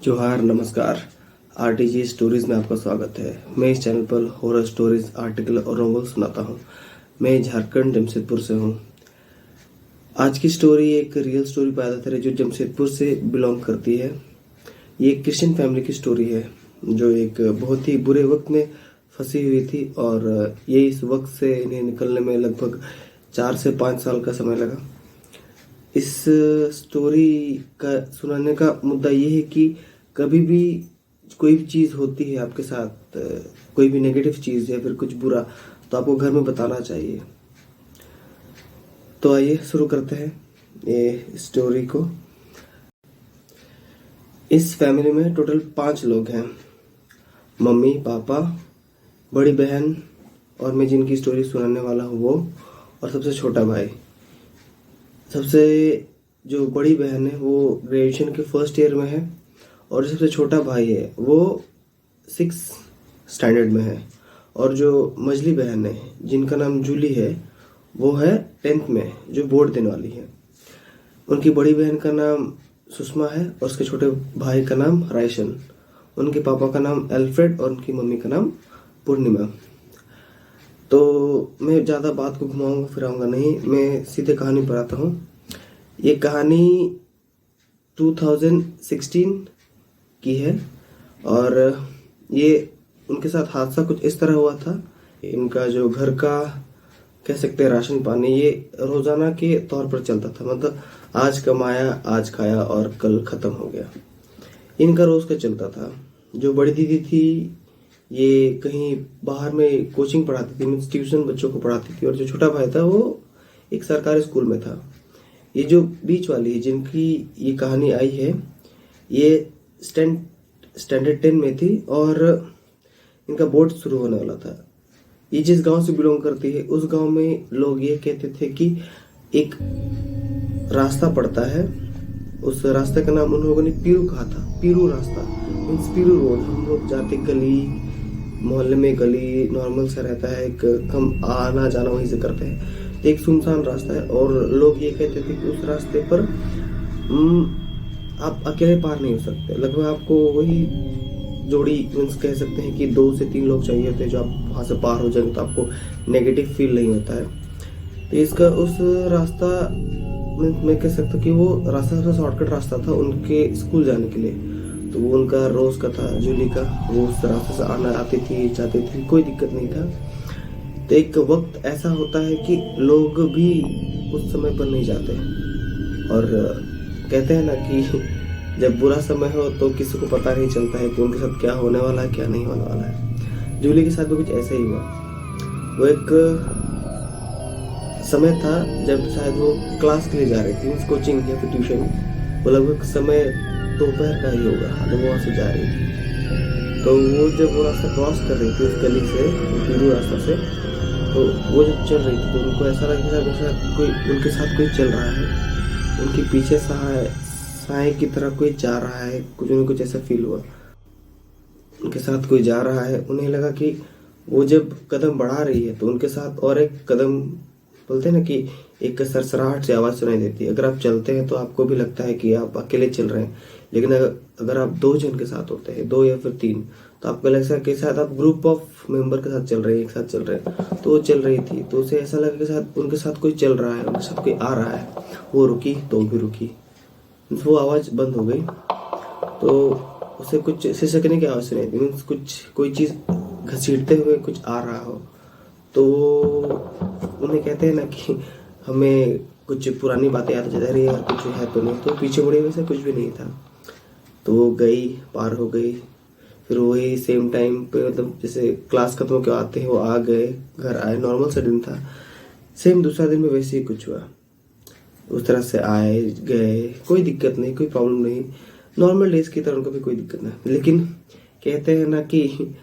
जोहार नमस्कार। RTG stories में आपका स्वागत है। मैं इस चैनल पर हॉरर स्टोरीज, आर्टिकल और नॉवल सुनाता हूँ। मैं झारखंड जमशेदपुर से हूँ। आज की स्टोरी एक रियल स्टोरी पर आधारित है जो जमशेदपुर से बिलोंग करती है। ये एक क्रिश्चियन फैमिली की स्टोरी है जो एक बहुत ही बुरे वक्त में फंसी हुई थी और ये इस वक्त से इन्हें निकलने में लगभग 4 से 5 साल का समय लगा। इस स्टोरी का सुनाने का मुद्दा ये है कि कभी भी कोई भी चीज़ होती है आपके साथ, कोई भी नेगेटिव चीज़ या फिर कुछ बुरा, तो आपको घर में बताना चाहिए। तो आइए शुरू करते हैं ये स्टोरी को। इस फैमिली में टोटल 5 लोग हैं। मम्मी, पापा, बड़ी बहन और मैं जिनकी स्टोरी सुनाने वाला हूँ वो, और सबसे छोटा भाई। सबसे जो बड़ी बहन है वो ग्रेजुएशन के फर्स्ट ईयर में है और सबसे छोटा भाई है वो 6 स्टैंडर्ड में है। और जो मझली बहन है जिनका नाम जूली है वो है 10th में, जो बोर्ड देने वाली है। उनकी बड़ी बहन का नाम सुषमा है और उसके छोटे भाई का नाम रायशन। उनके पापा का नाम एल्फ्रेड और उनकी मम्मी का नाम पूर्णिमा। तो मैं ज़्यादा बात को घुमाऊंगा फिराऊंगा नहीं, मैं सीधे कहानी पर आता हूँ। ये कहानी 2016 की है और ये उनके साथ हादसा कुछ इस तरह हुआ था। इनका जो घर का कह सकते हैं राशन पानी, ये रोजाना के तौर पर चलता था। मतलब आज कमाया, आज खाया और कल खत्म हो गया। इनका रोज का चलता था। जो बड़ी दीदी थी ये कहीं बाहर में कोचिंग पढ़ाती थी, मीन्स ट्यूशन बच्चों को पढ़ाती थी। और जो छोटा भाई था वो एक सरकारी स्कूल में था। ये जो बीच वाली है जिनकी ये कहानी आई है, ये स्टैंडर्ड 10 में थी और इनका बोर्ड शुरू होने वाला था। ये जिस गांव से बिलोंग करती है उस गांव में लोग ये कहते थे कि एक रास्ता पड़ता है, उस रास्ते का नाम उन लोगों ने पीरू कहा था। पीरू रास्ता मीन्स पीरू रोड। हम लोग जाते गली, मोहल्ले में गली नॉर्मल सा रहता है, एक कम आना जाना वहीं से करते हैं। एक सुनसान रास्ता है और लोग ये कहते थे कि उस रास्ते पर आप अकेले पार नहीं हो सकते। लगभग आपको वही जोड़ी मीन्स कह सकते हैं कि 2 से 3 लोग चाहिए होते हैं जो आप वहां से पार हो जाएंगे तो आपको नेगेटिव फील नहीं होता है। तो इसका उस रास्ता मैं कह सकता हूँ कि वो रास्ता सबसे शॉर्टकट रास्ता था उनके स्कूल जाने के लिए। तो वो उनका रोज का था, जूली का। वो उस रास्ते से आना आती थी, जाती थी, कोई दिक्कत नहीं था। तो एक वक्त ऐसा होता है कि लोग भी उस समय पर नहीं जाते और कहते हैं ना कि जब बुरा समय हो तो किसी को पता नहीं चलता है कि उनके साथ क्या होने वाला है, क्या नहीं होने वाला है। जूली के साथ भी कुछ ऐसा ही हुआ। वो एक समय था जब शायद वो क्लास के लिए जा रही थी, कोचिंग या फिर ट्यूशन। वो लगभग समय दोपहर का ही होगा जब वो वहाँ से जा रही थी। तो वो जब वो रास्ता क्रॉस कर रही थी उस गली से, पीरू रास्ता से, तो वो जब चल रही थी तो उनको ऐसा लगा कि कोई उनके साथ कोई चल रहा है, उनके पीछे साए की तरह कोई जा रहा है। कुछ उन्हें कुछ ऐसा फील हुआ, उनके साथ कोई जा रहा है। उन्हें लगा कि वो जब कदम बढ़ा रही है तो उनके साथ और एक कदम, बोलते हैं ना कि एक सरसराहट से आवाज सुनाई देती है। अगर आप चलते हैं तो आपको भी लगता है कि आप अकेले चल रहे हैं, लेकिन अगर आप 2 जन के साथ होते हैं, 2 या फिर 3, तो आपको लगता है कि शायद आप ग्रुप ऑफ मेंबर के साथ चल रहे हैं, एक साथ चल रहे हैं। तो वो चल रही थी तो उसे ऐसा लगा कि उनके साथ कोई चल रहा है, उनके साथ कोई आ रहा है। वो रुकी तो भी रुकी, वो आवाज बंद हो गई। तो उसे कुछ सिसकने की आवाज सुनाई दी, मीन्स कुछ कोई चीज घसीटते हुए कुछ आ रहा हो। तो उन्हें कहते हैं ना कि हमें कुछ पुरानी बातें याद आ जाती है, यार कुछ है तो नहीं। तो पीछे मुड़े वैसे कुछ भी नहीं था। तो वो गई, पार हो गई। फिर वही सेम टाइम पे, मतलब जैसे क्लास खत्म होकर आते हैं वो आ गए, घर आए, नॉर्मल सा दिन था। सेम दूसरा दिन में वैसे ही कुछ हुआ। उस तरह से आए गए, कोई दिक्कत नहीं, कोई प्रॉब्लम नहीं, नॉर्मल डेज की तरह उनको भी कोई दिक्कत नहीं। लेकिन कहते हैं ना कि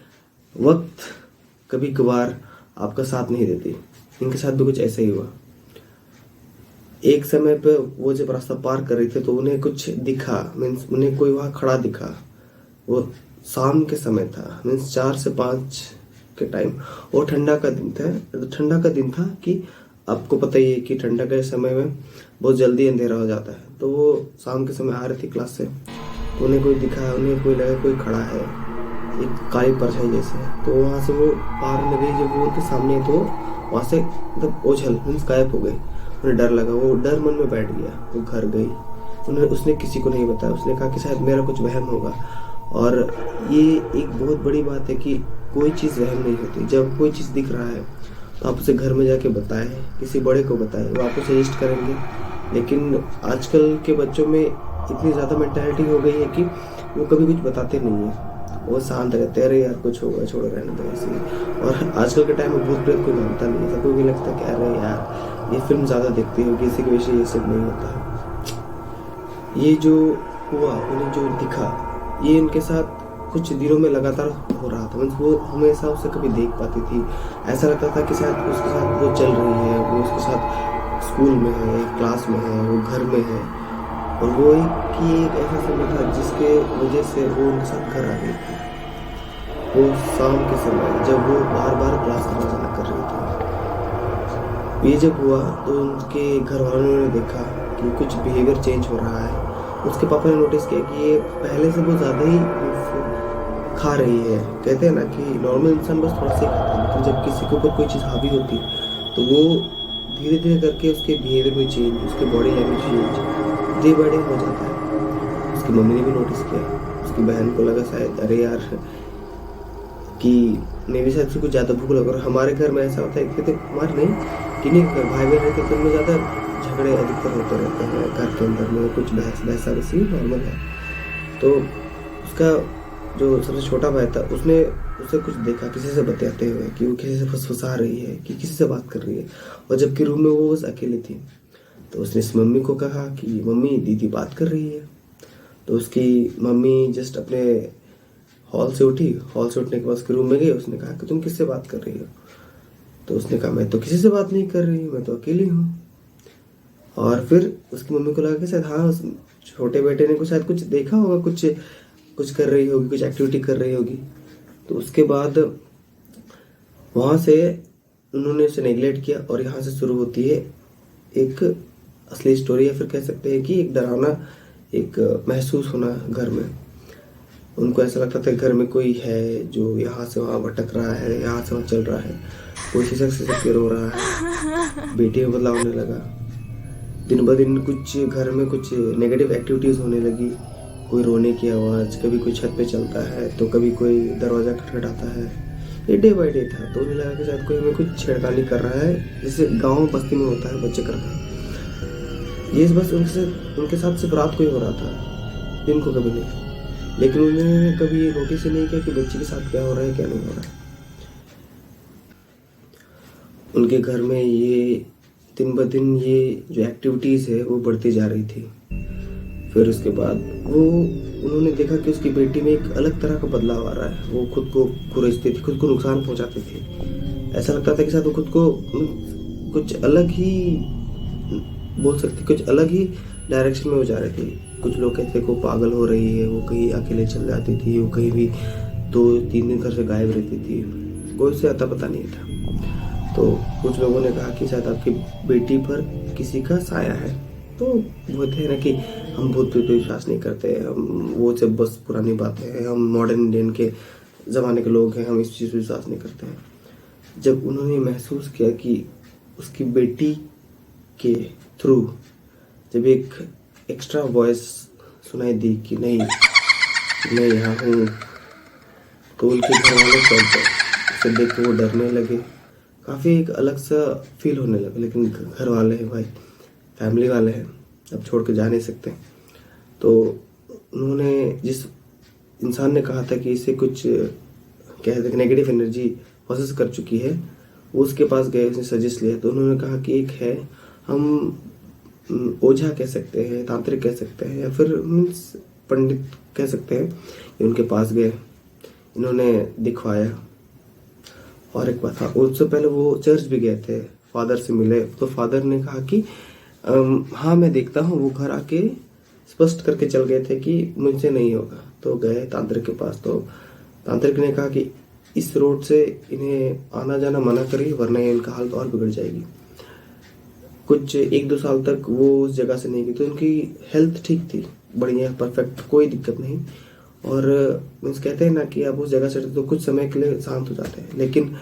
वक्त कभी कभार आपका साथ नहीं देती। इनके साथ भी कुछ ऐसा ही हुआ। एक समय पे वो जब रास्ता पार कर रहे थे तो उन्हें कुछ दिखा, मीन्स उन्हें कोई वहां खड़ा दिखा। वो शाम के समय था, मीन्स 4 से 5 के टाइम। और ठंडा का दिन था। ठंडा का दिन था कि आपको पता ही है कि ठंडा के समय में बहुत जल्दी अंधेरा हो जाता है। तो वो शाम के समय आ रही थी क्लास से, उन्हें कोई दिखा, उन्हें कोई लगा कोई खड़ा है एक काली परछाई जैसे, तो वहाँ से वो पार होने गई। जब वो उनके सामने तो वहाँ से मतलब ओझल मीन्स गायब हो गए। उन्हें डर लगा, वो डर मन में बैठ गया। वो घर गई, उसने किसी को नहीं बताया। उसने कहा कि शायद मेरा कुछ वहम होगा। और ये एक बहुत बड़ी बात है कि कोई चीज़ वहम नहीं होती। जब कोई चीज़ दिख रहा है तो आप उसे घर में जाके बताएं, किसी बड़े को बताएं, वो आपको सजेस्ट करेंगे। लेकिन आजकल के बच्चों में इतनी ज़्यादा मेंटालिटी हो गई है कि वो कभी कुछ बताते नहीं है, वो शांत रहते हैं। अरे यार कुछ होगा, छोड़ो रहने दो ऐसे। और आजकल के टाइम में भूत प्रेत कोई मानता नहीं है, सबको भी लगता है कि अरे यार ये फिल्म ज़्यादा देखती होगी, इसी की वजह से ये सब नहीं होता। ये जो हुआ, उन्हें जो दिखा, ये उनके साथ कुछ दिनों में लगातार हो रहा था। मतलब वो हमेशा उसे कभी देख पाती थी, ऐसा लगता था कि शायद उसके साथ वो चल रही है, वो उसके साथ स्कूल में है, क्लास में है, वो घर में है। और वो एक ऐसा समय था जिसके वजह से वो उनके साथ घर आ गई थी। वो शाम के समय जब वो बार बार क्लास आना जाना कर रही थी। ये जब हुआ तो उनके घर वालों ने देखा कि कुछ बिहेवियर चेंज हो रहा है। उसके पापा ने नोटिस किया कि ये पहले से वो ज़्यादा ही खा रही है। कहते हैं ना कि नॉर्मल इंसान बस थोड़ा सा खाता है, लेकिन जब किसी के ऊपर कोई चीज़ हावी होती तो वो धीरे धीरे करके उसके बिहेवियर में चेंज, उसके body language change day by day हो जाता है। उसकी मम्मी ने भी नोटिस किया। उसकी बहन को लगा शायद अरे यार कि मैं भी शायद से कुछ ज़्यादा भूख लगा। और हमारे घर में ऐसा होता है कि हमारे नहीं किन्हीं घर भाई बहन रहते तो उनमें ज़्यादा झगड़े अधिकतर होते रहते हैं घर के अंदर में, कुछ बहसा बहसी नॉर्मल है। तो उसका जो सबसे छोटा भाई था उसने उसे कुछ देखा किसी से बतियाते हुए कि वो किसी से फुसफुसा रही है, कि किसी से बात कर रही है, और जबकि रूम में वो बस अकेली थी। तो उसने इस मम्मी को कहा कि मम्मी दीदी बात कर रही है। तो उसकी मम्मी जस्ट अपने हॉल से उठी, हॉल से उठने के बाद उसके रूम में गई। उसने कहा कि तुम किससे बात कर रही हो? तो उसने कहा मैं तो किसी से बात नहीं कर रही, मैं तो अकेली हूँ। और फिर उसकी मम्मी को लगा कि शायद हाँ उस छोटे बेटे ने शायद कुछ देखा होगा, कुछ कर रही होगी, कुछ एक्टिविटी कर रही होगी। तो उसके बाद वहाँ से उन्होंने उसे नेग्लेक्ट किया। और यहाँ से शुरू होती है एक असली स्टोरी, या फिर कह सकते हैं कि एक डरावना एक महसूस होना घर में। उनको ऐसा लगता था घर में कोई है जो यहाँ से वहाँ भटक रहा है, यहाँ से वहाँ चल रहा है, कोई सिसक के रो रहा है। बेटी में बदलाव होने लगा। दिन ब दिन कुछ घर में कुछ नेगेटिव एक्टिविटीज़ होने लगी। कोई रोने की आवाज़, कभी कोई छत पे चलता है तो कभी कोई दरवाज़ा खटखटाता है। ये डे बाय डे था। तो उन्हें लगा कि शायद कोई हमें कुछ छेड़खानी कर रहा है, जैसे गाँव बस्ती में होता है, बच्चे करते हैं। ये बस उनके साथ सिर्फ रात को ही हो रहा था, दिन को कभी नहीं। लेकिन उन्होंने कभी ये नोटिस ही नहीं किया कि बच्चे के साथ क्या हो रहा है क्या नहीं हो रहा है। उनके घर में ये दिन ब दिन ये जो एक्टिविटीज़ है वो बढ़ती जा रही थी। फिर उसके बाद उन्होंने देखा कि उसकी बेटी में एक अलग तरह का बदलाव आ रहा है। वो खुद को खुरचती थी, खुद को नुकसान पहुंचाती थी। ऐसा लगता था कि शायद वो खुद को कुछ अलग ही बोल सकती, कुछ अलग ही डायरेक्शन में हो जा रही थी। कुछ लोग कहते थे को पागल हो रही है, वो कहीं अकेले चल जाती थी, वो कहीं भी 2-3 दिन घर से गायब रहती थी, कोई उसे आता पता नहीं था। तो कुछ लोगों ने कहा कि शायद आपकी बेटी पर किसी का साया है। तो बोलते हैं ना कि हम भूत प्रेत पे विश्वास नहीं करते, हम वो सब बस पुरानी बातें हैं, हम मॉडर्न इंडियन के ज़माने के लोग हैं, हम इस चीज़ पर विश्वास नहीं करते हैं। जब उन्होंने महसूस किया कि उसकी बेटी के थ्रू जब एक एक्स्ट्रा वॉइस सुनाई दी कि नहीं मैं यहाँ हूँ, तो उनके घर वाले उसे देख के वो डरने लगे। काफ़ी एक अलग सा फील होने लगा। लेकिन घर वाले हैं भाई, फैमिली वाले हैं, अब छोड़ के जा नहीं सकते। तो उन्होंने जिस इंसान ने कहा था कि इसे कुछ कहते हैं नेगेटिव एनर्जी प्रोसेस कर चुकी है, वो उसके पास गए, उसने सजेस्ट लिया। तो उन्होंने कहा कि एक है, हम ओझा कह सकते हैं, तांत्रिक कह सकते हैं, या फिर मीन्स पंडित कह सकते हैं। उनके पास गए, इन्होंने दिखवाया। और एक बात था, उससे पहले वो चर्च भी गए थे, फादर से मिले। तो फादर ने कहा कि हाँ मैं देखता हूँ। वो घर आके स्पष्ट करके चल गए थे कि मुझसे नहीं होगा। तो गए तांत्रिक के पास। तो तांत्रिक ने कहा कि इस रोड से इन्हें आना जाना मना करिए, वरना इनका हालत और बिगड़ जाएगी। कुछ 1-2 साल तक वो उस जगह से नहीं गई। तो उनकी हेल्थ ठीक थी, बढ़िया परफेक्ट, कोई दिक्कत नहीं। और मीन्स कहते हैं ना कि आप उस जगह से तो कुछ समय के लिए शांत हो जाते हैं, लेकिन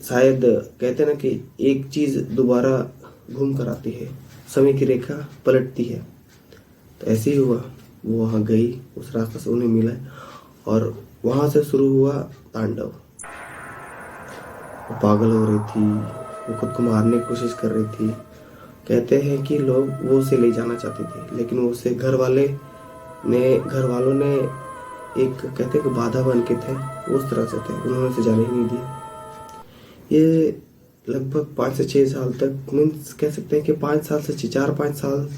शायद कहते हैं ना कि एक चीज़ दोबारा घूम कर आती है, समय की रेखा पलटती है। तो ऐसे ही हुआ, वो वहाँ गई, उस रास्ते से उन्हें मिला और वहाँ से शुरू हुआ तांडव। वो पागल हो रही थी, वो खुद को मारने की कोशिश कर रही थी। कहते हैं कि लोग वो उसे ले जाना चाहते थे, लेकिन वो उसे घर वालों ने एक कहते हैं कि बाधा बन के थे, उस तरह से थे, उन्होंने उसे जाने ही नहीं दिया। ये लगभग 5 से 6 साल तक, मीन्स कह सकते हैं कि 5 साल से 4-5 साल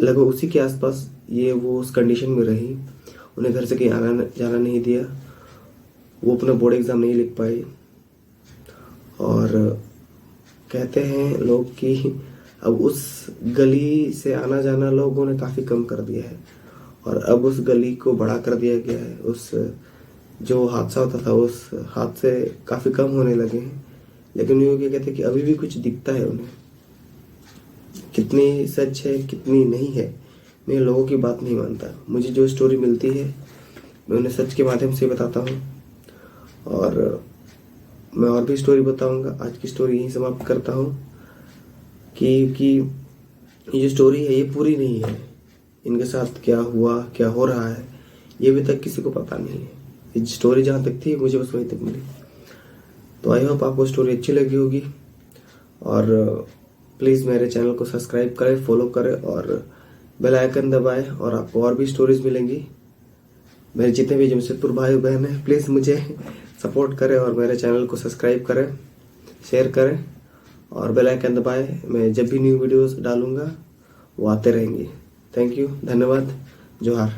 लगभग उसी के आसपास ये वो उस कंडीशन में रही। उन्हें घर से कहीं आना जाना नहीं दिया, वो अपना बोर्ड एग्ज़ाम नहीं लिख पाई। और कहते हैं लोग कि अब उस गली से आना जाना लोगों ने काफ़ी कम कर दिया है और अब उस गली को बड़ा कर दिया गया है। उस जो हादसा होता था उस हादसे काफ़ी कम होने लगे हैं, लेकिन ये क्या कहते हैं कि अभी भी कुछ दिखता है उन्हें। कितनी सच है कितनी नहीं है, मैं लोगों की बात नहीं मानता। मुझे जो स्टोरी मिलती है मैं उन्हें सच के माध्यम से बताता हूँ, और मैं और भी स्टोरी बताऊँगा। आज की स्टोरी यहीं समाप्त करता हूँ कि ये जो स्टोरी है ये पूरी नहीं है। इनके साथ क्या हुआ, क्या हो रहा है, ये अभी तक किसी को पता नहीं है। ये स्टोरी जहाँ तक थी मुझे बस वहीं तक मिली। तो आई होप आपको स्टोरी अच्छी लगी होगी, और प्लीज़ मेरे चैनल को सब्सक्राइब करें, फॉलो करें और बेल आइकन दबाएं, और आपको और भी स्टोरीज मिलेंगी। मेरे जितने भी जमशेदपुर भाई बहन हैं, प्लीज़ मुझे सपोर्ट करें और मेरे चैनल को सब्सक्राइब करें, शेयर करें और बेल आइकन दबाएं। मैं जब भी न्यू वीडियोस डालूंगा वो आते रहेंगे। थैंक यू, धन्यवाद, जोहार।